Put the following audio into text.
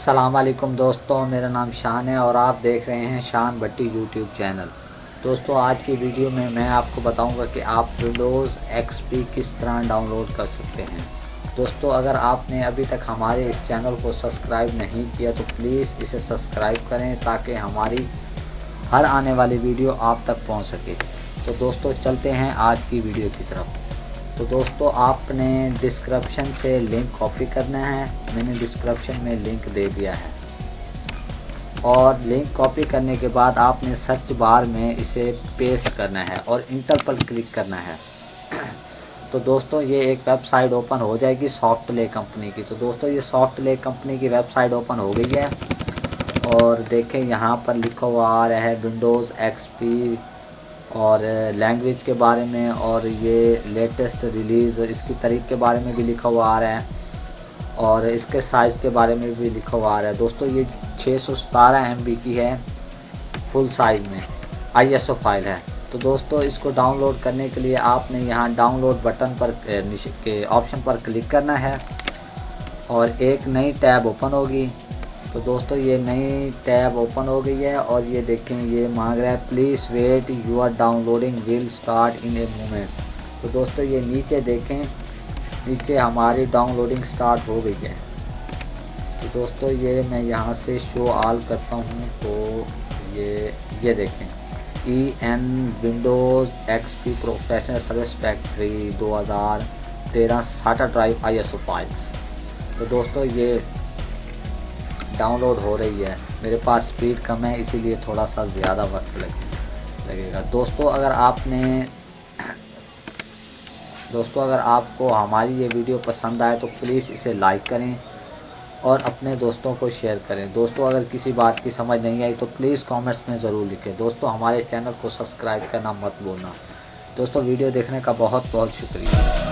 अस्सलाम वालेकुम दोस्तों, मेरा नाम शान है और आप देख रहे हैं शान भट्टी यूट्यूब चैनल। दोस्तों, आज की वीडियो में मैं आपको बताऊंगा कि आप विंडोज़ एक्सपी किस तरह डाउनलोड कर सकते हैं। दोस्तों, अगर आपने अभी तक हमारे इस चैनल को सब्सक्राइब नहीं किया तो प्लीज़ इसे सब्सक्राइब करें ताकि हमारी हर आने वाली वीडियो आप तक पहुँच सके। तो दोस्तों, चलते हैं आज की वीडियो की तरफ। तो दोस्तों, आपने डिस्क्रिप्शन से लिंक कॉपी करना है। मैंने डिस्क्रिप्शन में लिंक दे दिया है और लिंक कॉपी करने के बाद आपने सर्च बार में इसे पेस्ट करना है और इंटर पर क्लिक करना है। तो दोस्तों, ये एक वेबसाइट ओपन हो जाएगी सॉफ्टले कंपनी की। तो दोस्तों, ये सॉफ्टले कंपनी की वेबसाइट ओपन हो गई है और देखें यहाँ पर लिखा हुआ आ रहा है विंडोज़ एक्सपी और लैंग्वेज के बारे में, और ये लेटेस्ट रिलीज़ इसकी तारीख के बारे में भी लिखा हुआ आ रहा है और इसके साइज़ के बारे में भी लिखा हुआ आ रहा है। दोस्तों, ये 617 MB की है, फुल साइज़ में ISO फाइल है। तो दोस्तों, इसको डाउनलोड करने के लिए आपने यहाँ डाउनलोड बटन पर के ऑप्शन पर क्लिक करना है और एक नई टैब ओपन होगी। तो दोस्तों, ये नई टैब ओपन हो गई है और ये देखें, ये मांग रहा है please wait your downloading will start in a moments. तो दोस्तों, ये नीचे देखें, नीचे हमारी डाउनलोडिंग स्टार्ट हो गई है। तो दोस्तों, ये मैं यहाँ से शो ऑल करता हूँ तो ये देखें EN Windows XP professional service pack 3 2013 SATA drive ISO files. तो दोस्तों, ये डाउनलोड हो रही है। मेरे पास स्पीड कम है इसीलिए थोड़ा सा ज़्यादा वक्त लगेगा। दोस्तों, अगर आपको हमारी ये वीडियो पसंद आए तो प्लीज़ इसे लाइक करें और अपने दोस्तों को शेयर करें। दोस्तों, अगर किसी बात की समझ नहीं आई तो प्लीज़ कमेंट्स में ज़रूर लिखें। दोस्तों, हमारे चैनल को सब्सक्राइब करना मत भूलना। दोस्तों, वीडियो देखने का बहुत बहुत शुक्रिया।